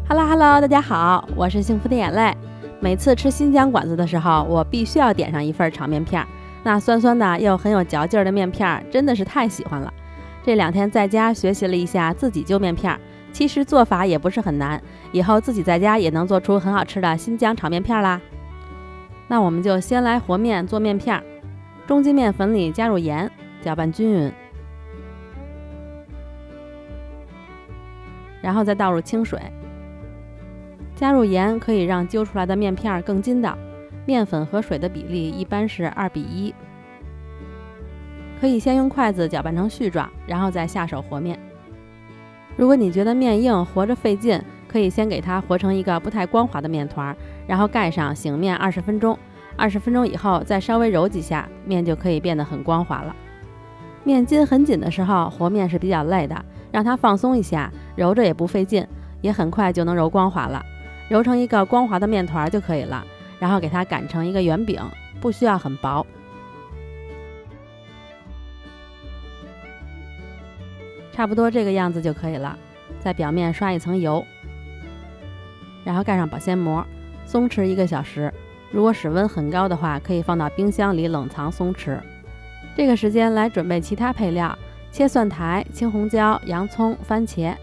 Hello， 大家好，我是幸福的眼泪。每次吃新疆馆子的时候，我必须要点上一份炒面片，那酸酸的又很有嚼劲儿的面片真的是太喜欢了。这2天在家学习了一下自己揪面片，其实做法也不是很难，以后自己在家也能做出很好吃的新疆炒面片啦。那我们就先来和面做面片，中筋面粉里加入盐，搅拌均匀，然后再倒入清水。加入盐可以让揪出来的面片更筋道，面粉和水的比例一般是2:1。可以先用筷子搅拌成絮状，然后再下手和面。如果你觉得面硬和着费劲，可以先给它和成一个不太光滑的面团，然后盖上醒面20分钟。20分钟以后再稍微揉几下，面就可以变得很光滑了。面筋很紧的时候和面是比较累的，让它放松一下，揉着也不费劲，也很快就能揉光滑了。揉成一个光滑的面团就可以了，然后给它擀成一个圆饼，不需要很薄。差不多这个样子就可以了，在表面刷一层油，然后盖上保鲜膜，松弛1个小时。如果室温很高的话，可以放到冰箱里冷藏松弛。这个时间来准备其他配料，切蒜苔、青红椒、洋葱、番茄。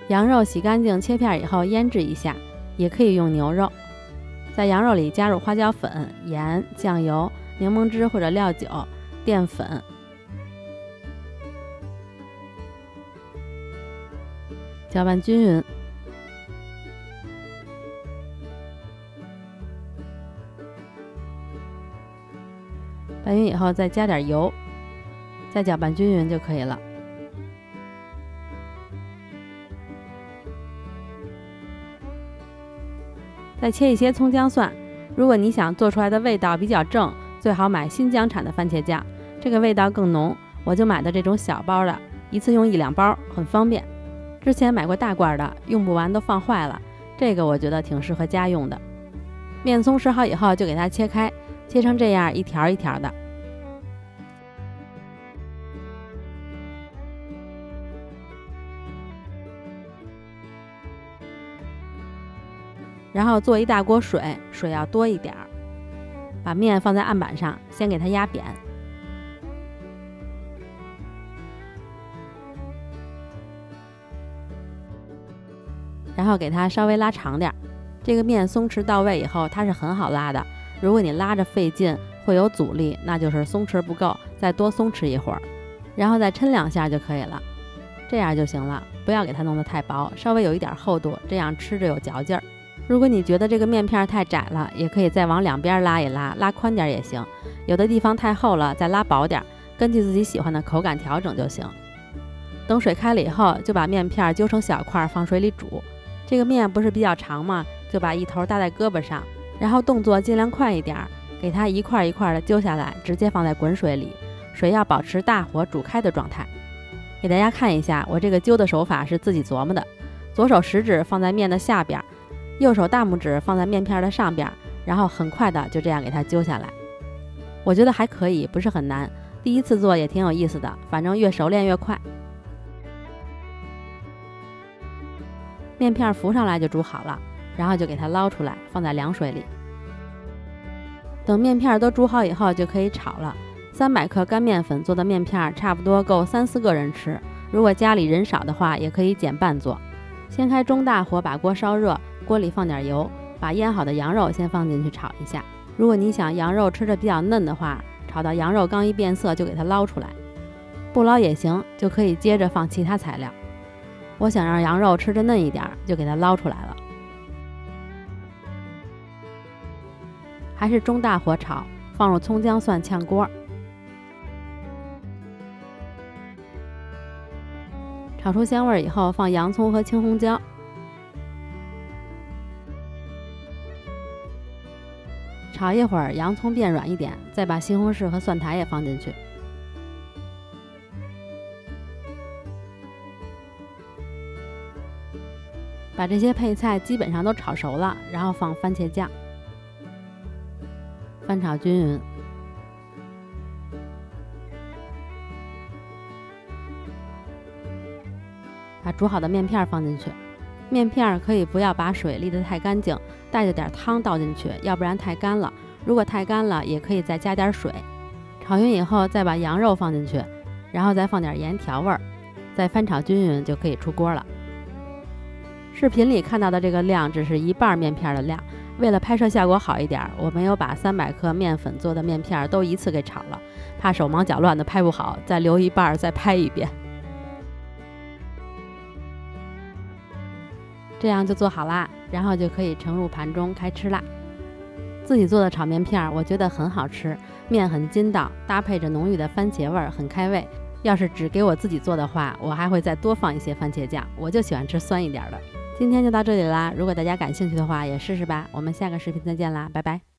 羊肉洗干净切片以后腌制一下，也可以用牛肉。在羊肉里加入花椒粉、盐、酱油、柠檬汁或者料酒、淀粉，搅拌均匀。拌匀以后再加点油，再搅拌均匀就可以了。再切一些葱姜蒜，如果你想做出来的味道比较正，最好买新疆产的番茄酱，这个味道更浓。我就买的这种小包的，一次用1-2包，很方便。之前买过大罐的，用不完都放坏了，这个我觉得挺适合家用的。面松弛好以后就给它切开，切成这样一条一条的。然后做一大锅水，水要多一点，把面放在案板上，先给它压扁。然后给它稍微拉长点，这个面松弛到位以后，它是很好拉的。如果你拉着费劲，会有阻力，那就是松弛不够，再多松弛一会儿，然后再抻2下就可以了，这样就行了。不要给它弄得太薄，稍微有一点厚度，这样吃着有嚼劲儿。如果你觉得这个面片太窄了，也可以再往2边拉一拉，拉宽点也行。有的地方太厚了，再拉薄点，根据自己喜欢的口感调整就行。等水开了以后，就把面片揪成小块放水里煮。这个面不是比较长吗？就把一头搭在胳膊上，然后动作尽量快一点，给它一块一块的揪下来，直接放在滚水里，水要保持大火煮开的状态。给大家看一下，我这个揪的手法是自己琢磨的。左手食指放在面的下边，右手大拇指放在面片的上边，然后很快的就这样给它揪下来。我觉得还可以，不是很难，第一次做也挺有意思的，反正越熟练越快。面片浮上来就煮好了，然后就给它捞出来，放在凉水里。等面片都煮好以后就可以炒了。300克干面粉做的面片差不多够3-4个人吃，如果家里人少的话，也可以减半做。先开中大火把锅烧热，锅里放点油，把腌好的羊肉先放进去炒一下。如果你想羊肉吃着比较嫩的话，炒到羊肉刚一变色就给它捞出来，不捞也行，就可以接着放其他材料。我想让羊肉吃着嫩一点，就给它捞出来了。还是中大火炒，放入葱姜蒜炝锅，炒出香味以后，放洋葱和青红椒，炒一会儿，洋葱变软一点，再把西红柿和蒜苔也放进去。把这些配菜基本上都炒熟了，然后放番茄酱，翻炒均匀。把煮好的面片放进去。面片可以不要把水沥得太干净，带着点汤倒进去，要不然太干了。如果太干了，也可以再加点水。炒匀以后，再把羊肉放进去，然后再放点盐调味儿，再翻炒均匀就可以出锅了。视频里看到的这个量只是一半面片的量，为了拍摄效果好一点，我没有把300克面粉做的面片都一次给炒了，怕手忙脚乱的拍不好，再留一半再拍一遍。这样就做好啦，然后就可以盛入盘中开吃啦。自己做的炒面片我觉得很好吃，面很筋道，搭配着浓郁的番茄味儿，很开胃。要是只给我自己做的话，我还会再多放一些番茄酱，我就喜欢吃酸一点的。今天就到这里啦，如果大家感兴趣的话也试试吧。我们下个视频再见啦，拜拜。